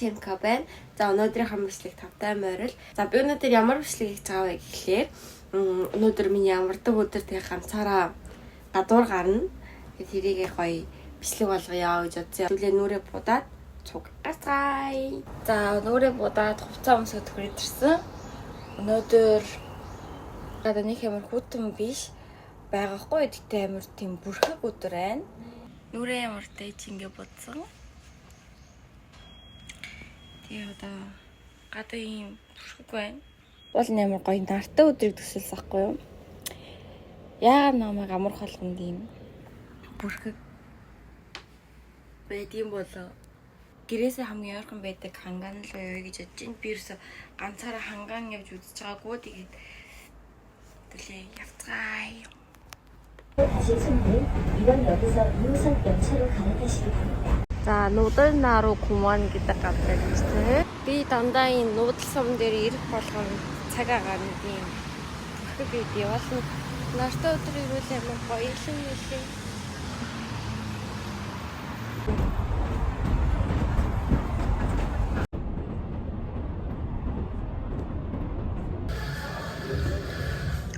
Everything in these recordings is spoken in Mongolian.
Ченко байна. За өнөөдрийнхөө бичлэг тавтай морил. За би өнөөдөр ямар бичлэг хийж байгаа вэ гэхлээр өнөөдөр миний амардаг өдөр тэгээ ганцаараа гадуур гарна. Тэгээд тэрийгээ гоё бичлэг болгоё гэж бодсон. Түлээ нүрээ будаад цуг гацгай. За нүрээ будаад хувцас өмсөд хүрээдэрсэн. Өнөөдөр гадаа нэг амар хүйтэн биш байгаагүй. Тэгтээ амар тийм бүрхэг өдөр байна. Нүрээ ямар дэж ингэ бодсон. Тэгээ одоо гадаа ийм бүрхэг байна. Бол амар гоё нартай өдрийг төсөлсөн ахгүй юу? Яагаад намайг амар холгонд ийм бүрхэг байдсан болоо. Гэрээсээ хамгийн ойрхон байдаг хангаан л гоё гэж бодож байна. Би ерөөсө ганцаараа хангаан явж үзэж байгаагүй. Тэгээд төлөө явцгаая. 다시 손님, 이번 역에서 2호선 열차로 갈아타시기 바랍니다. За нүүдэл наруу гуман гэдэг газар гэсэн. Би дандаа энэ нүүдэл сум дээр ирэх болгоно цагаа гарна юм. Тэгэхэд би яваал нартай өдөр ирүүл амар гоё юм нэлээ.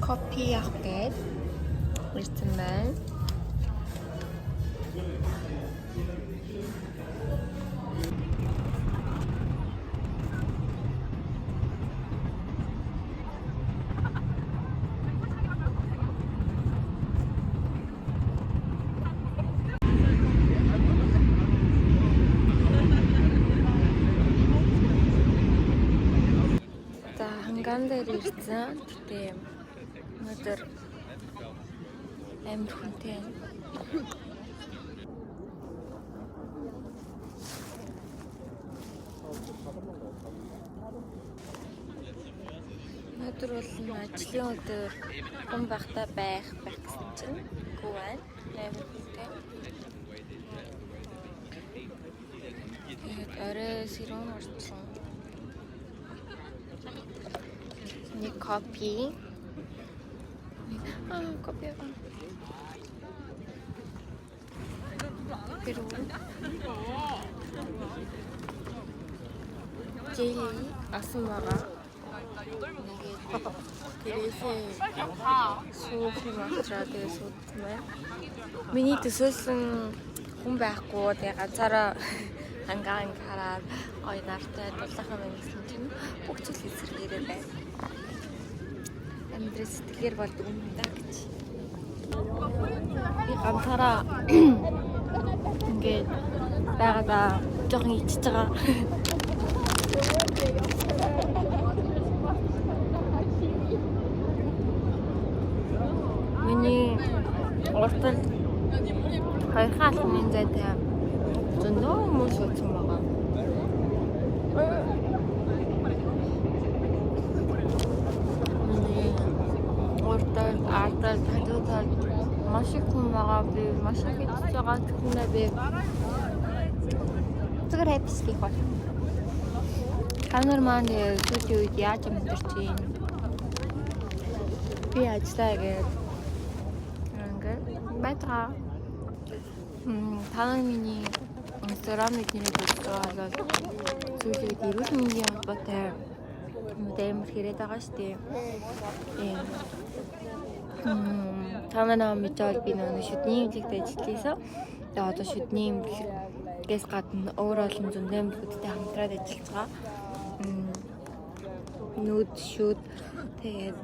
Кофе авах гээд ирсэн байна. За ханган дээр ирсэн. Тэгтээ өнөөдөр амар хүнтэй. Өнөөдөр бол ажлын өдөр хүн багтаа байх гэсэн чинь үгүй байна. Амар хүнтэй. Тэгээд орой сэрүүн орсон. Нэг кофе. Кофе. Pero 제일 아스마가 그래서 소금 맛라데 소트만 миний төсөөлсөн хүн байхгүй тэгээ ганцаараа ангаан хараад гоё нартай дулаахан байсан чинь бүх зүйл эсрэгээрээ байна. Амьдрал сэтгэлээр болдог юм даа гэж. Би ганцаараа ингээд байгаадаа жоохон ичж байгаа. Миний уртал хоёр хаалхны зайтай зөндөө хүмүүс утсан байгаа. Миний уртал артал талуутал маш их хүн байгаа. Би маш их ичж байгаа гэхнээ би зүгээр хэвсгийх бол. Камерман сүүлийн үед яаж амьдарч юм? Би ажиллаа гэдэг ингээд байтгаа. Танай миний Instagram-ыг нэрээр үзэж байгаа бол сүүлийн үед эрүүл мэндийн холбоотой амар хэрэг байгаа шүү дээ. Танай нам мэдвэл би нэг шүдний эмнэлэгт ажилласан. Тэгээ одоо шүдний эмнэлэгээс гадна өөр олон зөндөө эмнэлэгттэй хамтраад ажиллаж байгаа. Нүд шүд тэгээд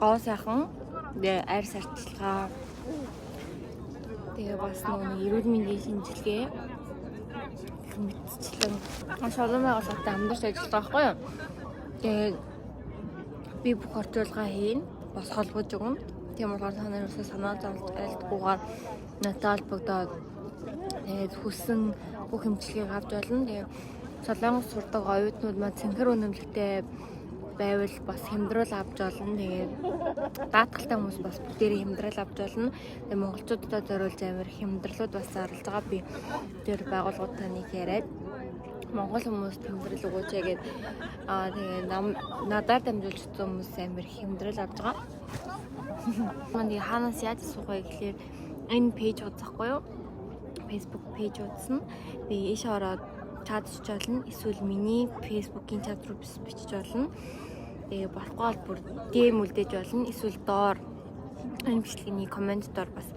гоо сайхан тэгээ арьс арчилгаа тэгээ бас нэг эрүүл мэндийн шинжилгээ мэдчлэн маш олон байгууллагатай хамтарч ажиллаж байгаа байхгүй юу. Тэгээд би бүх орчуулга хийн бас холбож өгнө. Тийм болохоор та нарын өсөө санаа зовлт айлтгүйгээр надад холбогдоод тэгээд хүссэн бүх хэмжлэгийг авч болно. Тэгээд Солонгос сурдаг оюутнууд маань цэнхэр үнэмлэхтэй байвал бас хямдрал авч болно. Тэгээд даатгалтай хүмүүс бас бүгдээрээ хямдрал авч болно. Тэгээд монголчуудад зориулж амар хямдралууд бас зарлж байгаа. Би тэр байгууллагуудтай нэг яриад монгол хүмүүс хямдрал өгөөч гэдэг тэгээд надаар дамжуулж өгсөн хүмүүс амар хямдрал авч байгаа. Мань хаанаас яаж асуух вэ гэхэлэр энэ пэйж үзэхгүй юу? Facebook пэйж үзсэн. Би ийш ороод чадчих болно. Эсвэл миний Facebook-ийн чат руу бичиж болно. Тэгээ болохгүй бол бүр DM үлдээж болно. Эсвэл доор энэ бичлэгийн коммент доор бас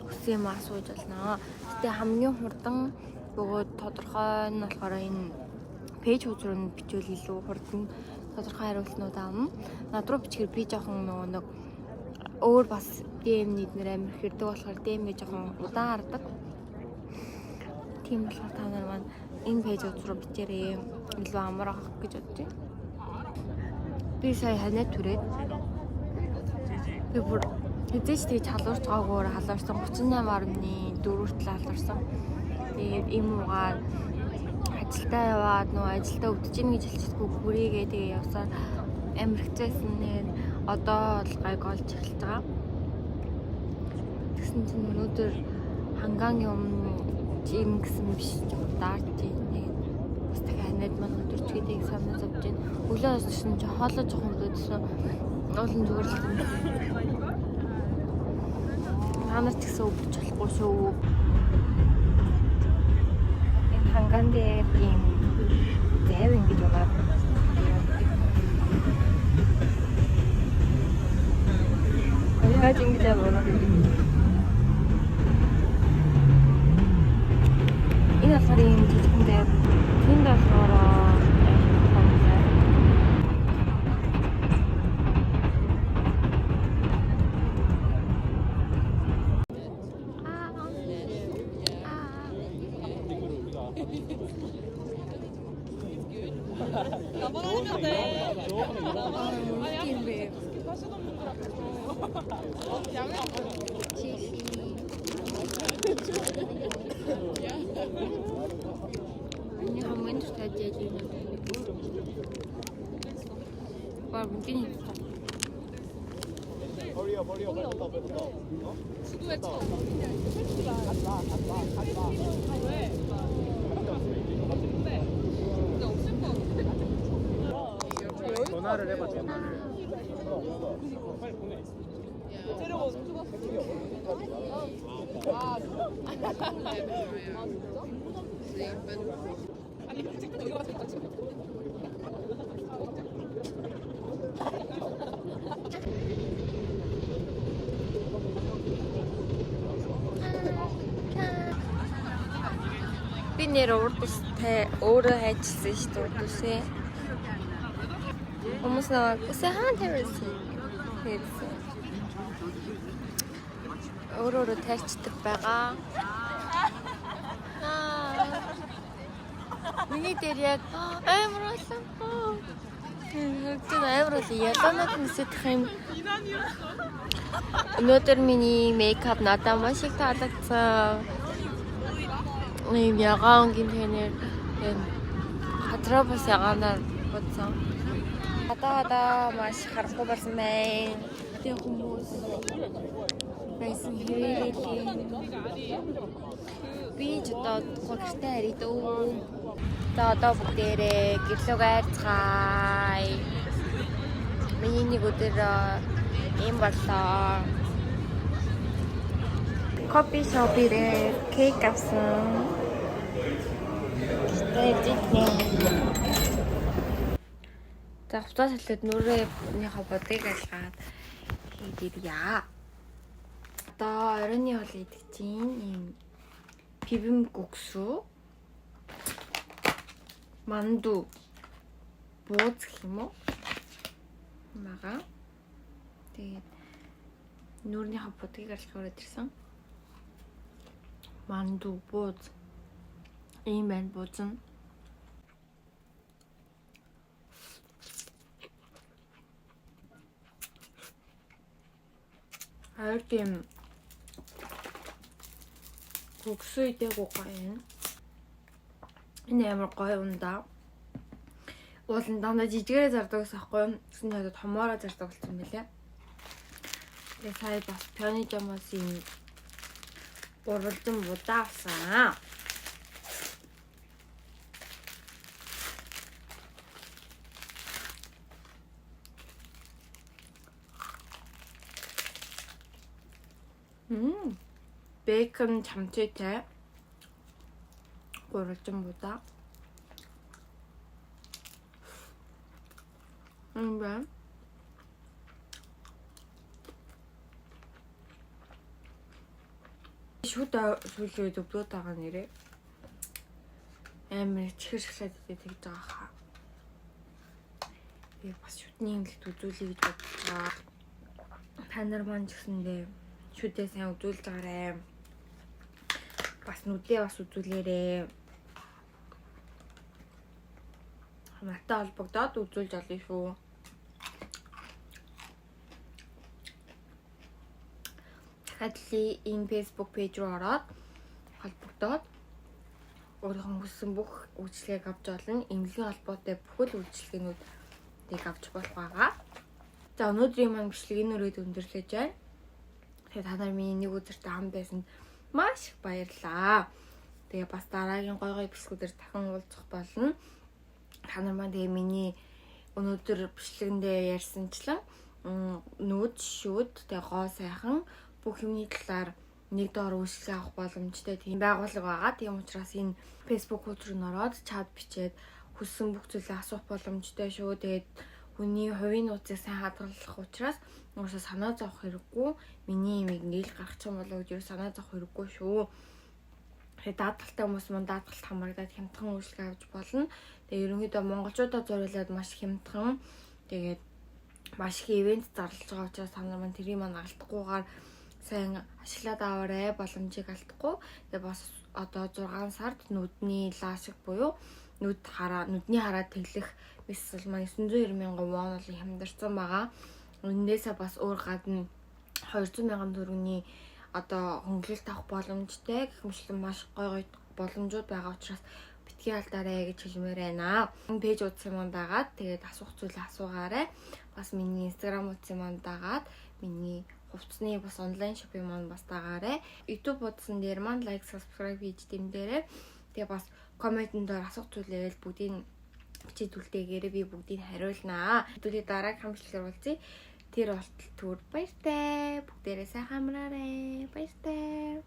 хүссэн юм асууж болно. Гэтэ хамгийн хурдан бөгөөд тодорхой нь болохоор энэ пэйж хуудас руу бичвэл илүү хурдан тодорхой хариултнууд аавна. Над руу бичгээр би жоохон нэг өөр бас DM нийтнэр амир хэрдэг болохоор DM-гээ жоохон удаан хардаг. Тийм болохоор та нар маань энэ пэйж хуудас руу бичээрэй. Илүү амар авах гэж бодож байна. Би сая ханаа түрээд би бүр хэзээ ч тийж халуурч байгаагаар халуурсан 38.4 хүртэл халуурсан. Тэгээд им уугаад ажилдаа яваад нөгөө ажилдаа өвдөж ийн гэж хэлчихгүй бүрийгээ тэгээ явсаар амир хэцээсэн нэр одоо бол гайг олж эхэлж байгаа. Тэгсэн чинь өнөөдөр хангаангийн өмнө жим гэсэн биш даарч ийн. Бас дахиад ханаад маань өдөрчгээд санаа зовж ийн. Өглөө өссөн чинь хоолой жоохон өөдсөн. Уулын зүгээр л юм. Танаас ч гэсэн өвдөж болохгүй шүү. Энэ хангаан дээр ийм зэв ингэж унаад. Яаж ингэж яваад. Энэ болохоор ийм жижигхэн дээр тэнд болохоор 나만 아니면 돼. 팀배 하시던 분들 앞에서 양을 Ini hamil sudah jadi bar mungkin 지도에 차. 왜? 근데 없을 것 같아. 전화를 해봐 전화를. 데려가 아니 찍고 이거 같은 거 찍고. би нэр урдстай өөрөө хайчилсан шүү дээ урдсээ. Хүмүүс наваа үсээ хаан тавьсан. Тэгсэн. Өөрөө тайлцдаг байгаа. Миний дээр яг амар болсон. Хөөцөн амар болсон. Яланад нүсэх юм. Өнөөдөр миний мейкап надад маш их таалагдсан. Ягаан гинтэнэр хатраа бас ягаанаар бодсон. Хадаа маш харахгүй болсон байна. Тэг хүмүүс байсан хэрэг. Би ч одоо гэртээ харид өө. Одоо бүгдээрээ гэрлөг айрцгаая. Миний нэг өдөр юм боллоо. Кофе шопирээ кейк авсан. За хувцас хэлээд нүрийнхаа бодгийг алгаад хийдийя. Одоо оройны хоол идэх чинь ийм пивэм гүгсүү. Манду бууз гэх юм уу? Мага. Тэгээд нүрийнхаа бодгийг алхах ороод ирсэн. Манду бууз. Ийм байна бууз нь. Хайр тийм гүгсүү идээгүү гоё. Энэ амар гоё ундаа. Уулын дандаа жижигээрээ зардаг ус ахгүй. Тэсний хадад хомоороо зардаг болсон байлаа. Тэгээ сая бас пиони жамаас юм уралдан будаа авсан. 베이컨 참치채 уралдан будаа. Юм байна. Шүд сүүлийн үед өвдөд байгаа нэрээ. Амар чихэр шоколад идэх гэж байгаа хаа. Тэгээ бас шүдний имлэгт үзүүлэе гэж бодлоо. Та нар маань ч гэсэндээ шүдээ сайн үзүүлж байгаарэ. Бас нүдээ бас үзүүлээрэ. Наттай холбогдоод үзүүлж олно шүү. Дахиад энэ Facebook пэйж руу ороод холбогдоод өөрийнхөө хүссэн бүх үйлчлэгийг авч олно. Эмнэлгийн холбоотой бүхэл үйлчлэгээнүүдийг авч болох байгаа. За өнөөдрийн маань бичлэг энэ үрээд өндөрлөж байна. Тэгээ та нар миний нэг өдөртөө хам байсанд маш их баярлалаа. Тэгээ бас дараагийн гой бичлэгүүдээр дахин уулзах болно. Та нар маань тэгээ миний өнөөдөр бичлэгэндээ ярьсанчлан нүүд, шүд, тэгээ гоо сайхан бүх юмны талаар нэг доор үйлчлэг авах боломжтой тийм байгууллага байгаа. Тийм учраас энэ Facebook хуудас руу ороод чат бичээд хүссэн бүх зүйлээ асуух боломжтой шүү. Тэгээд хүний хувийн нууцыг сайн хадгалах учраас уусаа санаа зовох хэрэггүй. Миний имийг нээл гаргачих юм болоо гэж санаа зовох хэрэггүй шүү. Тэгээд даатгалтай хүмүүс маань даатгалт хамрагдаад хямдхан үйлчлэг авч болно. Тэгээд ерөнхийдөө монголчуудад зориулаад маш хямдхан тэгээд маш их ивент зарлаж байгаа учраас та нар маань тэрийг маань алдахгүйгээр сайн ашиглаад аваарай, боломжийг алдахгүй. Тэгээ бас одоо 6 сард нүдний ласик буюу нүдний хараа тэглэх эсвэл 990,000 вон болон хямдарсан байгаа. Энээсээ бас өөр гадна 200,000 төгрөгийн одоо хөнгөлөлт авах боломжтой гэх мэтлэн маш гой боломжууд байгаа учраас битгий алдаарай гэж хэлмээр байна. Энэ пэйж утсан маань дагаад тэгээд асуух зүйлээ асуугаарай. Бас миний Instagram утсан маань дагаад миний хувцсны бас онлайн шопинг маань бас дагаарай. YouTube утсан дээр маань лайк, subscribe хийж дэмдээрэй. Тэгээ бас комментэн дээр асуух зүйлээ бүгдийг бичиж үлдээгээрэй. Би бүгдийг хариулнаа. Хэдүүлээ дараагийн хамшлаар уулзъя. Тэр болтол түр баяртай. Бүгдээрээ сайхан амраарай. Баяртай.